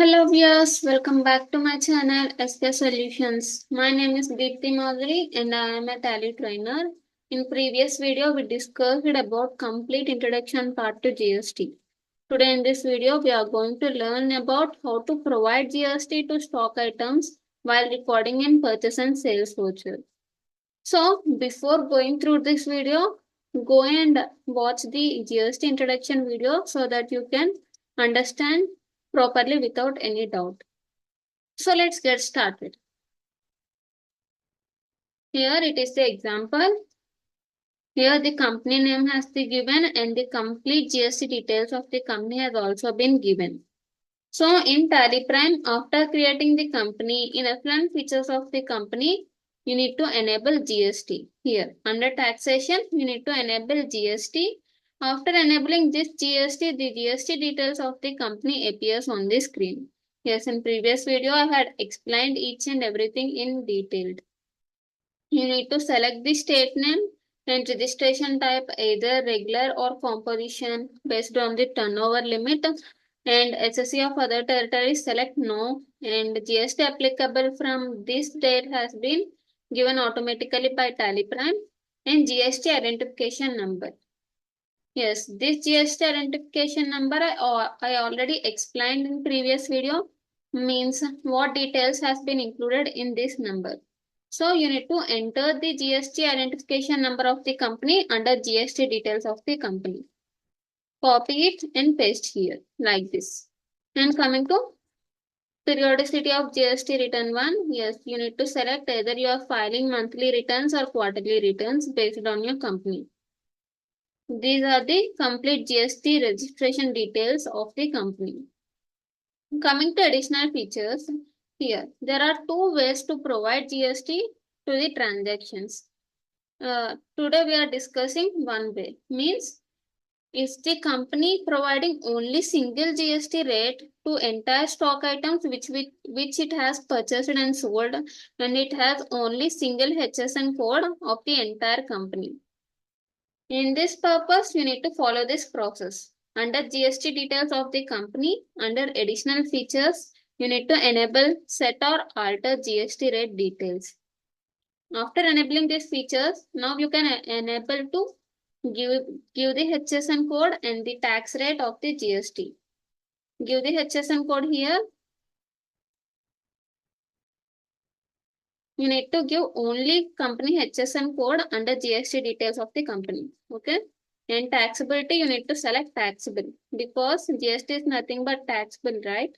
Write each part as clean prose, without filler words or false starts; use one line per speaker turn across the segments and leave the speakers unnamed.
Hello viewers, welcome back to my channel SK Solutions. My name is Deepthi Madhuri and I am a Tally trainer. In previous video we discussed about complete introduction part to GST. Today in this video we are going to learn about how to provide GST to stock items while recording in purchase and sales voucher. So before going through this video, go and watch the GST introduction video so that you can understand properly without any doubt. So let's get started. Here it is the example. Here the company name has been given and the complete GST details of the company has also been given. So in Tally Prime, after creating the company, in affluent features of the company, you need to enable GST. Here under taxation, you need to enable GST. After enabling this GST, the GST details of the company appears on the screen. Yes, in previous video, I had explained each and everything in detail. You need to select the state name and registration type, either regular or composition based on the turnover limit, and SSC of other territories select no, and GST applicable from this date has been given automatically by Tally Prime, and GST identification number. Yes, this GST identification number I already explained in previous video, means what details has been included in this number. So you need to enter the GST identification number of the company under GST details of the company. Copy it and paste here like this. And coming to periodicity of GST return 1, yes, you need to select either you are filing monthly returns or quarterly returns based on your company. These are the complete GST registration details of the company. Coming to additional features, here there are two ways to provide GST to the transactions. Today we are discussing one way, means is the company providing only single GST rate to entire stock items which it has purchased and sold, and it has only single HSN code of the entire company. In this purpose, you need to follow this process. Under GST details of the company, under additional features, you need to enable set or alter GST rate details. After enabling these features, now you can enable to give the HSN code and the tax rate of the GST. Give the HSN code here. You need to give only company HSN code under GST details of the company. Okay. And taxability, you need to select taxable because GST is nothing but taxable, right?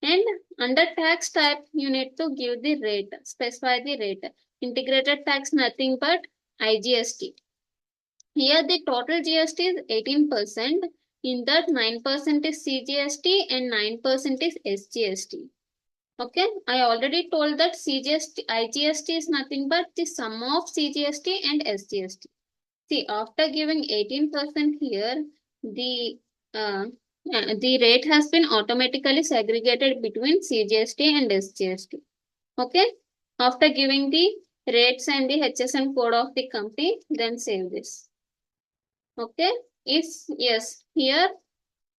And under tax type, you need to give the rate, specify the rate. Integrated tax, nothing but IGST. Here the total GST is 18%. In that 9% is CGST and 9% is SGST. Okay, I already told that IGST is nothing but the sum of CGST and SGST. See, after giving 18% here, the rate has been automatically segregated between CGST and SGST. Okay, after giving the rates and the HSN code of the company, then save this. Okay, if yes, here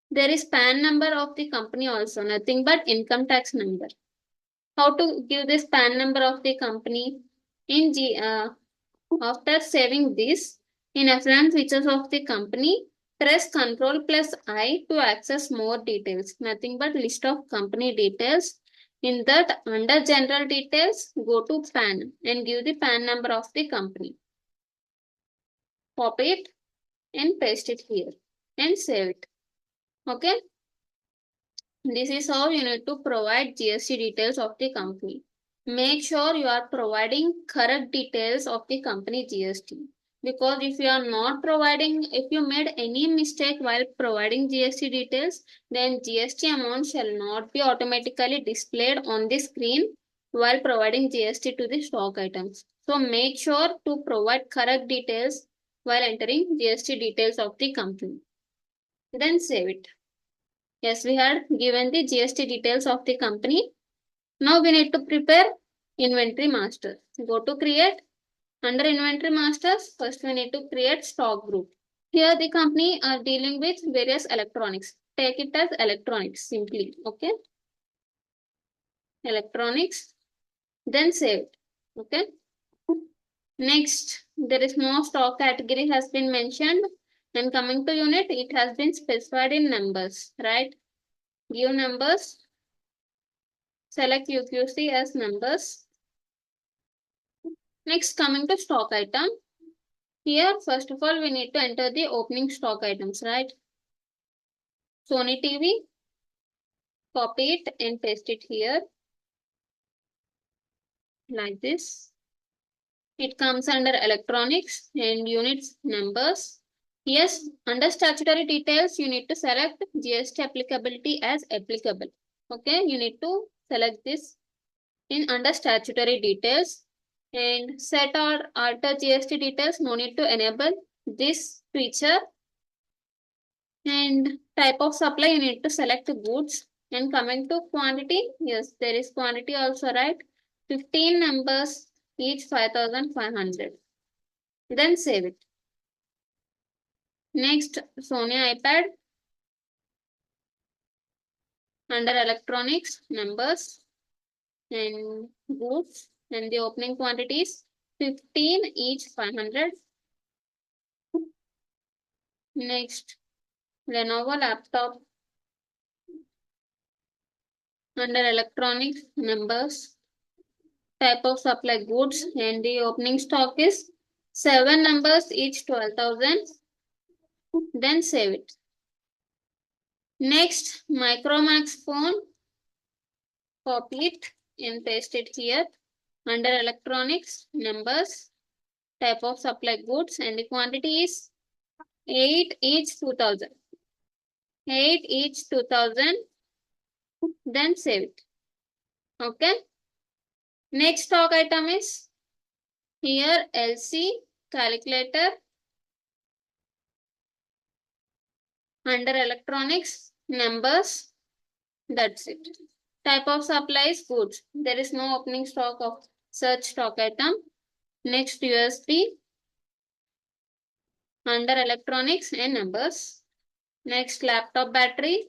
there is PAN number of the company also, nothing but income tax number. How to give this PAN number of the company? After saving this, in affluent features of the company, press Ctrl plus I to access more details. Nothing but list of company details. In that, under general details, go to PAN and give the PAN number of the company. Copy it and paste it here and save it. Okay. This is how you need to provide GST details of the company. Make sure you are providing correct details of the company GST. Because if you are not providing, if you made any mistake while providing GST details, then GST amount shall not be automatically displayed on the screen while providing GST to the stock items. So make sure to provide correct details while entering GST details of the company. Then save it. Yes, we had given the GST details of the company. Now we need to prepare inventory master. Go to create. Under inventory masters, first we need to create stock group. Here the company are dealing with various electronics. Take it as electronics simply. Okay. electronics, then save it. Okay. Next, there is no stock category has been mentioned. And coming to unit, it has been specified in numbers, right? Give numbers, select UQC as numbers. Next, coming to stock item. Here, first of all, we need to enter the opening stock items, right? Sony TV, copy it and paste it here, like this. It comes under electronics and units numbers. Yes, under statutory details, you need to select GST applicability as applicable. Okay, you need to select this in under statutory details, and set or alter GST details. No need to enable this feature. And type of supply, you need to select goods. And coming to quantity, yes, there is quantity also, right? 15 numbers, each 5,500. Then save it. Next, Sony iPad. Under electronics, numbers and goods, and the opening quantities 15, each 500. Next, Lenovo laptop. Under electronics, numbers, type of supply goods, and the opening stock is 7 numbers, each 12,000. Then save it. Next, Micromax phone. Copy it and paste it here. Under electronics, numbers, type of supply goods, and the quantity is 8, each 2,000. 8, each 2,000. Then save it. Okay. Next stock item is here LC calculator. Under electronics, numbers. That's it. Type of supply is goods. There is no opening stock of such stock item. Next, USB. Under electronics and numbers. Next, laptop battery.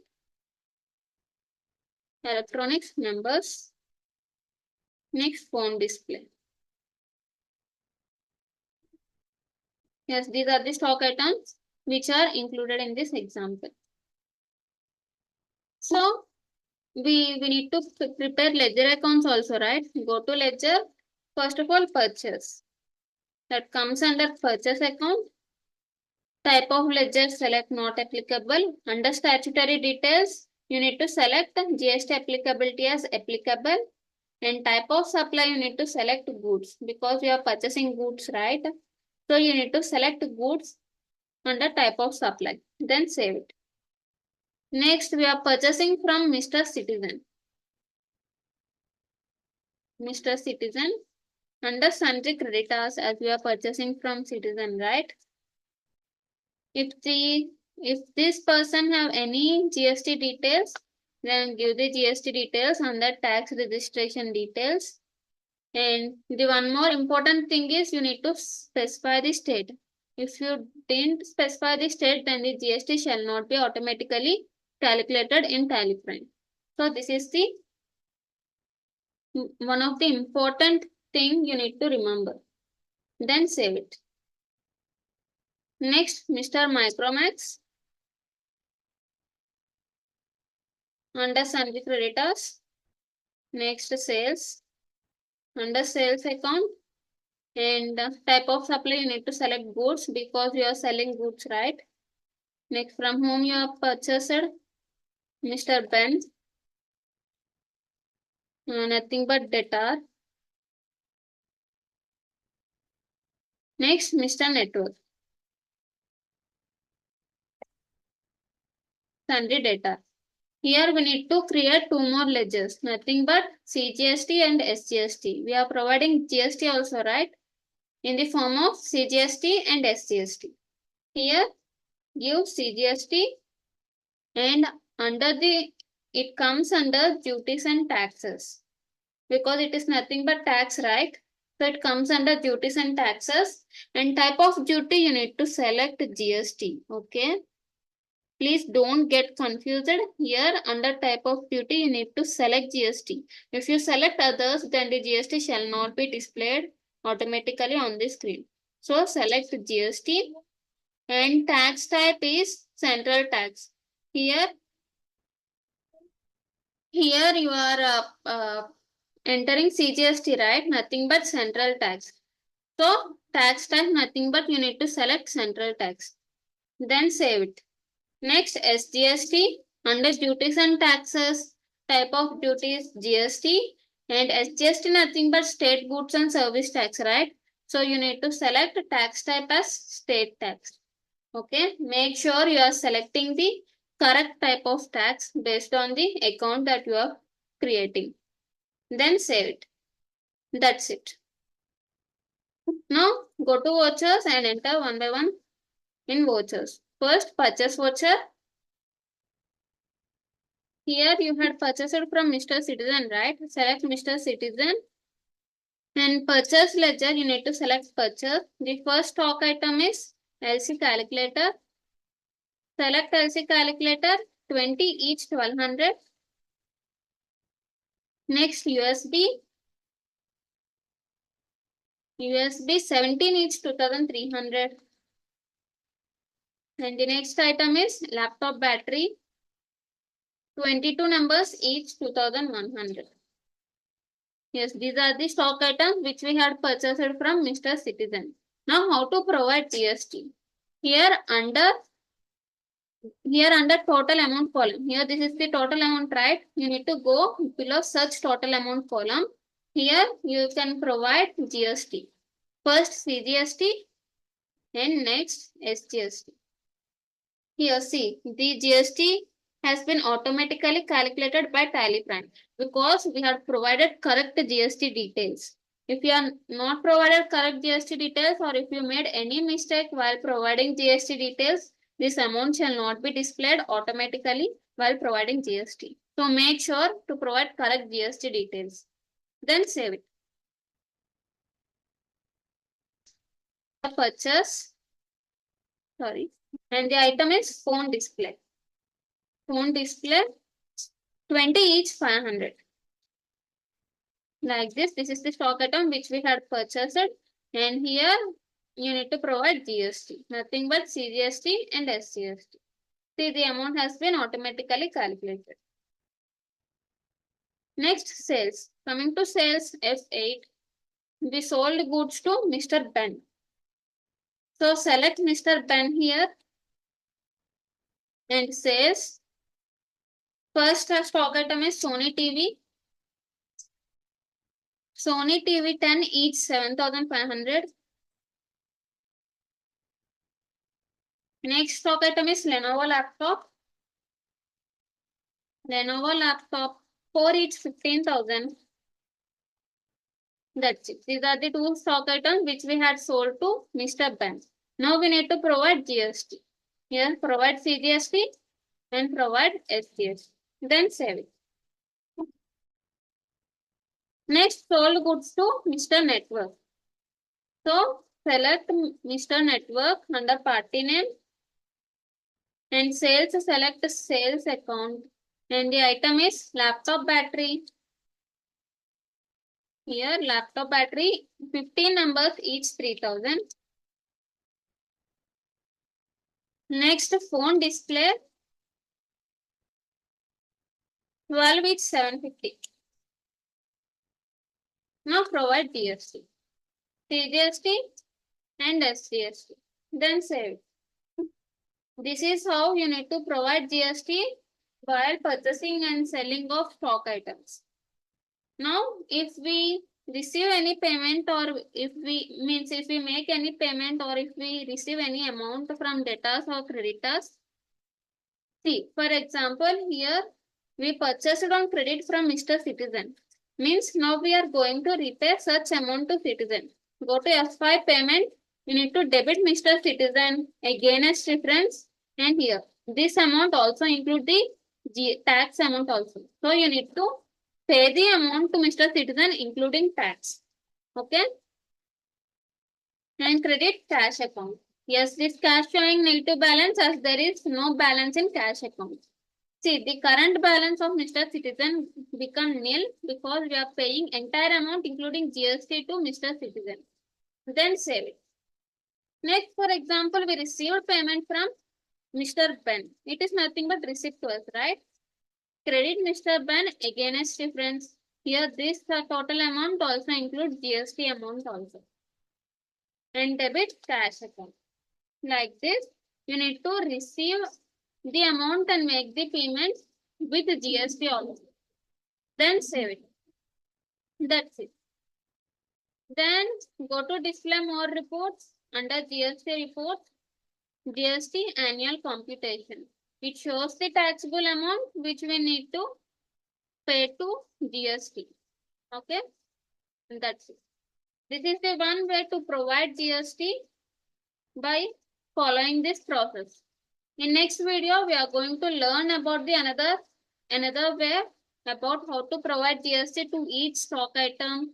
Electronics, numbers. Next, phone display. Yes, these are the stock items which are included in this example. So, we need to prepare ledger accounts also, right? Go to ledger. First of all, purchase. That comes under purchase account. Type of ledger, select not applicable. Under statutory details, you need to select GST applicability as applicable. And type of supply, you need to select goods because you are purchasing goods, right? So you need to select goods under type of supply. Then save it. Next, we are purchasing from Mr. Citizen. Mr. Citizen. Under sundry creditors, as we are purchasing from Citizen, right? If this person have any GST details, then give the GST details under tax registration details. And the one more important thing is you need to specify the state. If you didn't specify the state, then the GST shall not be automatically calculated in Tally Prime. So this is the one of the important thing you need to remember. Then save it. Next, Mr. Micromax. Under sundry creditors. Next, sales. Under sales account. And type of supply, you need to select goods because you are selling goods, right? Next, from whom you have purchased, Mr. Ben. Nothing but debtor. Next, Mr. Network. Sundry debtor. Here we need to create 2 more ledgers. Nothing but CGST and SGST. We are providing GST also, right? In the form of CGST and SGST. Here, give CGST and it comes under duties and taxes. Because it is nothing but tax, right? So it comes under duties and taxes. And type of duty, you need to select GST. Okay. Please don't get confused. Here under type of duty you need to select GST. If you select others, then the GST shall not be displayed automatically on the screen. So select GST and tax type is central tax. Here you are entering CGST, right? Nothing but central tax. So tax type nothing but you need to select central tax. Then save it. Next, SGST under duties and taxes. Type of duties GST and SGST nothing but state goods and service tax, right? So you need to select tax type as state tax. Okay, make sure you are selecting the correct type of tax based on the account that you are creating. Then save it. That's it. Now go to vouchers and enter one by one in vouchers. First, purchase voucher. Here you had purchased from Mr. Citizen, right? Select Mr. Citizen. And purchase ledger, you need to select purchase. The first stock item is LC calculator. Select LC calculator, 20 each 1200. Next USB 17 each 2300. And the next item is laptop battery, 22 numbers each 2100. Yes, these are the stock items which we had purchased from Mr. Citizen. Now how to provide GST? Here under total amount column. Here this is the total amount, right? You need to go below search total amount column. Here you can provide GST. First CGST and next SGST. Here see the GST has been automatically calculated by Tally Prime because we have provided correct GST details. If you are not provided correct GST details or if you made any mistake while providing GST details, this amount shall not be displayed automatically while providing GST. So make sure to provide correct GST details. Then save it. The purchase, and the item is phone display. Phone display 20 each 500. Like this is the stock item which we had purchased, and here you need to provide GST, nothing but CGST and SGST. See, the amount has been automatically calculated. Next, sales. Coming to sales, F8, we sold goods to Mr. Ben. So select Mr. Ben here and sales. First stock item is Sony TV. Sony TV 10 each 7500. Next stock item is Lenovo laptop. Lenovo laptop 4 each 15,000. That's it. These are the two stock items which we had sold to Mr. Ben. Now we need to provide GST. Here provide CGST and provide SGST. Then save it. Next, sold goods to Mr. Network. So select Mr. Network under party name and sales, select sales account, and the item is laptop battery. Here laptop battery 15 numbers each 3000. Next, phone display 12 each 750. Now provide GST, CGST and SGST. Then save. This is how you need to provide GST while purchasing and selling of stock items. Now, if we receive any payment or if we make any payment or if we receive any amount from debtors or creditors, see, for example, here we purchased on credit from Mr. Citizen. Means now we are going to repay such amount to Citizen. Go to F5 payment. You need to debit Mr. Citizen against reference, and here this amount also include the tax amount also. So you need to pay the amount to Mr. Citizen including tax. Okay. And credit cash account. Yes, this cash showing negative balance as there is no balance in cash account. See, the current balance of Mr. Citizen become nil because we are paying entire amount including GST to Mr. Citizen. Then save it. Next, for example, we received payment from Mr. Ben. It is nothing but receipt to us, right? Credit Mr. Ben against difference. Here, this total amount also includes GST amount also. And debit cash account. Like this, you need to receive the amount and make the payment with GST also. Then save it. That's it. Then go to display more reports under GST reports, GST annual computation. It shows the taxable amount which we need to pay to GST. Okay, and that's it. This is the one way to provide GST by following this process. In next video, we are going to learn about the another way about how to provide GST to each stock item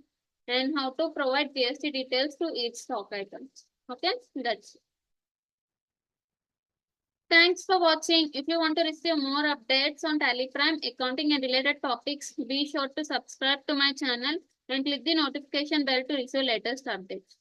and how to provide GST details to each stock item. Okay, that's it. Thanks for watching. If you want to receive more updates on Tally Prime, accounting and related topics, be sure to subscribe to my channel and click the notification bell to receive latest updates.